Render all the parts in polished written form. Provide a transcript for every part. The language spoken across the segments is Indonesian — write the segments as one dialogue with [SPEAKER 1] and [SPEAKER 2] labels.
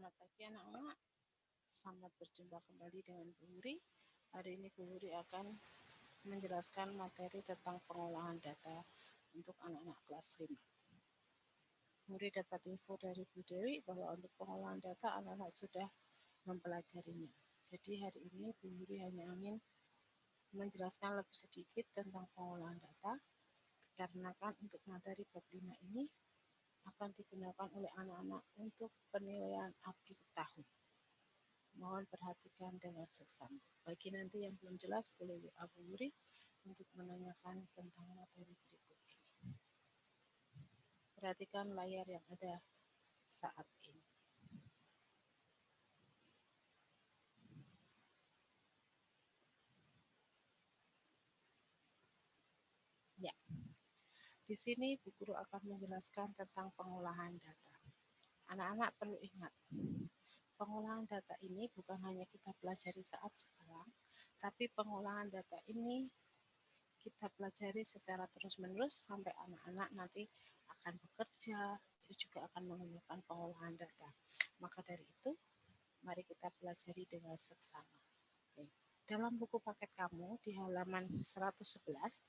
[SPEAKER 1] Selamat pagi anak-anak, selamat berjumpa kembali dengan Bu Wuri. Hari ini Bu Wuri akan menjelaskan materi tentang pengolahan data untuk anak-anak kelas 5. Bu Wuri dapat info dari Bu Dewi bahwa untuk pengolahan data anak-anak sudah mempelajarinya. Jadi hari ini Bu Wuri hanya ingin menjelaskan lebih sedikit tentang pengolahan data, karena kan untuk materi bab 5 ini akan digunakan oleh anak-anak untuk penilaian akhir tahun. Mohon perhatikan dengan seksama. Bagi nanti yang belum jelas, boleh WA Bu Wuri untuk menanyakan tentang materi berikut ini. Perhatikan layar yang ada saat ini. Ya, di sini Bu Guru akan menjelaskan tentang pengolahan data. Anak-anak perlu ingat, pengolahan data ini bukan hanya kita pelajari saat sekarang, tapi pengolahan data ini kita pelajari secara terus-menerus sampai anak-anak nanti akan bekerja, itu juga akan menggunakan pengolahan data. Maka dari itu, mari kita pelajari dengan seksama. Oke. Dalam buku paket kamu di halaman 111,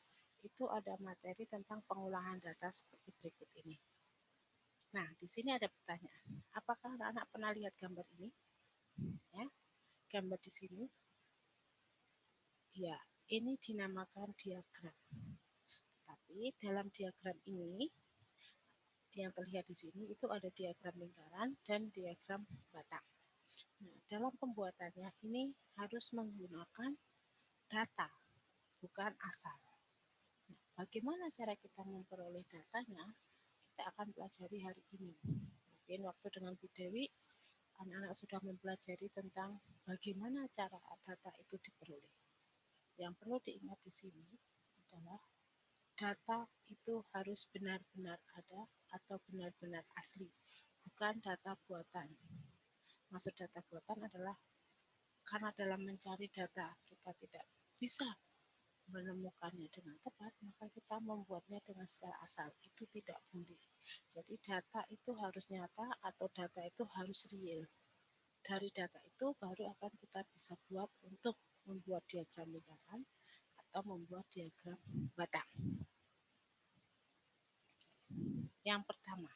[SPEAKER 1] itu ada materi tentang pengolahan data seperti berikut ini. Nah, di sini ada pertanyaan. Apakah anak-anak pernah lihat gambar ini? Ya, gambar di sini. Ya, ini dinamakan diagram. Tapi dalam diagram ini yang terlihat di sini itu ada diagram lingkaran dan diagram batang. Nah, dalam pembuatannya ini harus menggunakan data, bukan asal. Nah, bagaimana cara kita memperoleh datanya? Kita akan pelajari hari ini. Mungkin waktu dengan Bu Dewi, anak-anak sudah mempelajari tentang bagaimana cara data itu diperoleh. Yang perlu diingat di sini adalah data itu harus benar-benar ada atau benar-benar asli, bukan data buatan. Maksud data buatan adalah karena dalam mencari data kita tidak bisa menemukannya dengan tepat, maka kita membuatnya dengan secara asal. Itu tidak boleh. Jadi data itu harus nyata atau data itu harus real. Dari data itu baru akan kita bisa buat untuk membuat diagram lingkaran atau membuat diagram batang. Yang pertama,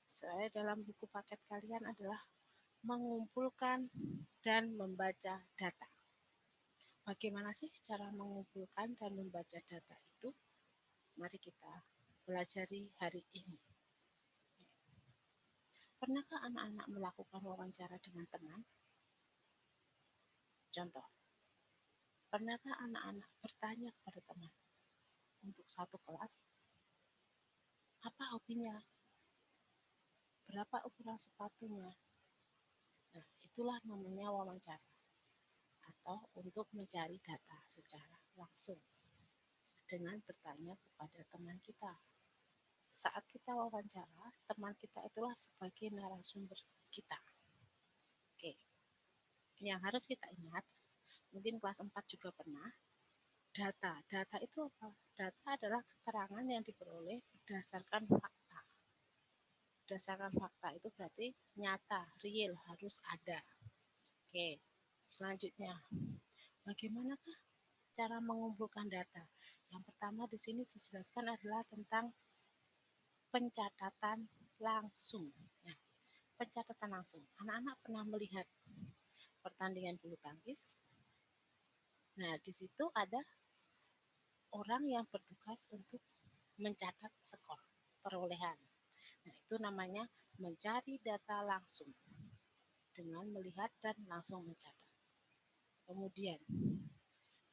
[SPEAKER 1] saya dalam buku paket kalian adalah mengumpulkan dan membaca data. Bagaimana sih cara mengumpulkan dan membaca data itu? Mari kita pelajari hari ini. Pernahkah anak-anak melakukan wawancara dengan teman? Contoh, pernahkah anak-anak bertanya kepada teman untuk satu kelas? Apa hobinya? Berapa ukuran sepatunya? Nah, itulah namanya wawancara atau untuk mencari data secara langsung dengan bertanya kepada teman kita. Saat kita wawancara, teman kita itulah sebagai narasumber kita. Oke, yang harus kita ingat, mungkin kelas 4 juga pernah, data itu apa? Data adalah keterangan yang diperoleh berdasarkan fakta. Berdasarkan fakta itu berarti nyata, real, harus ada. Oke, selanjutnya, bagaimanakah cara mengumpulkan data? Yang pertama di sini dijelaskan adalah tentang pencatatan langsung. Nah, pencatatan langsung. Anak-anak pernah melihat pertandingan bulu tangkis? Nah, di situ ada orang yang bertugas untuk mencatat skor perolehan. Nah, itu namanya mencari data langsung dengan melihat dan langsung mencatat. Kemudian,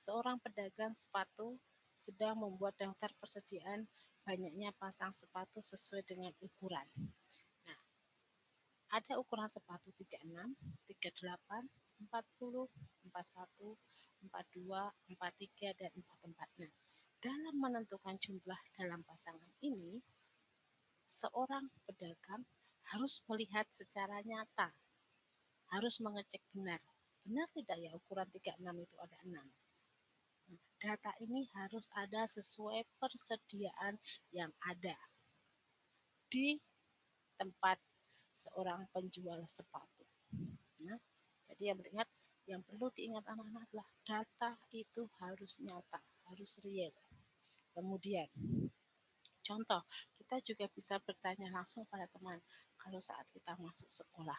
[SPEAKER 1] seorang pedagang sepatu sedang membuat daftar persediaan banyaknya pasang sepatu sesuai dengan ukuran. Nah, ada ukuran sepatu 36, 38, 40, 41, 42, 43, dan 44. Nah, dalam menentukan jumlah dalam pasangan ini, seorang pedagang harus melihat secara nyata, harus mengecek benar. Benar tidak ya ukuran 36 itu ada 6. Nah, data ini harus ada sesuai persediaan yang ada di tempat seorang penjual sepatu. Nah, jadi yang perlu diingat anak-anak adalah data itu harus nyata, harus real. Kemudian, contoh, kita juga bisa bertanya langsung pada teman kalau saat kita masuk sekolah.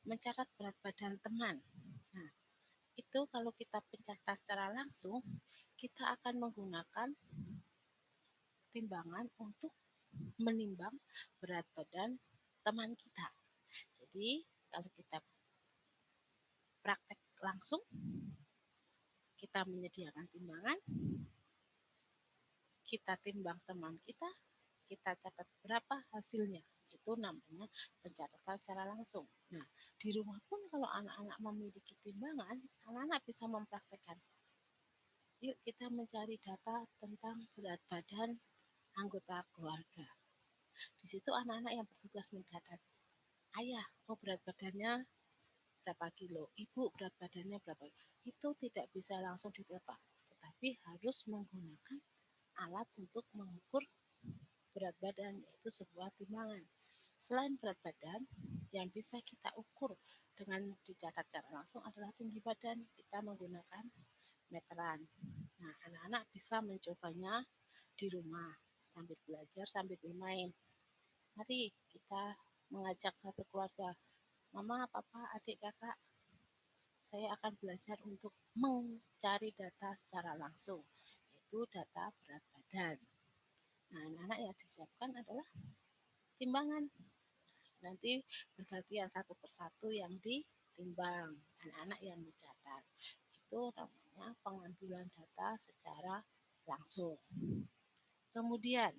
[SPEAKER 1] Mencatat berat badan teman. Nah, itu kalau kita pencatat secara langsung, kita akan menggunakan timbangan untuk menimbang berat badan teman kita. Jadi, kalau kita praktek langsung, kita menyediakan timbangan, kita timbang teman kita catat berapa hasilnya. Itu namanya pencatatan secara langsung. Nah, di rumah pun kalau anak-anak memiliki timbangan, anak-anak bisa mempraktekkan. Yuk kita mencari data tentang berat badan anggota keluarga. Di situ anak-anak yang bertugas mencatat. Ayah, berat badannya berapa kilo, ibu berat badannya berapa. Itu tidak bisa langsung ditebak, tetapi harus menggunakan alat untuk mengukur berat badan, yaitu sebuah timbangan. Selain berat badan, yang bisa kita ukur dengan dicatat secara langsung adalah tinggi badan. Kita menggunakan meteran. Nah, anak-anak bisa mencobanya di rumah sambil belajar, sambil bermain. Mari kita mengajak satu keluarga, mama, papa, adik, kakak, saya akan belajar untuk mencari data secara langsung, yaitu data berat badan. Nah, anak-anak yang disiapkan adalah timbangan. Nanti bergantian satu persatu yang ditimbang, anak-anak yang mencatat. Itu namanya pengambilan data secara langsung. Kemudian,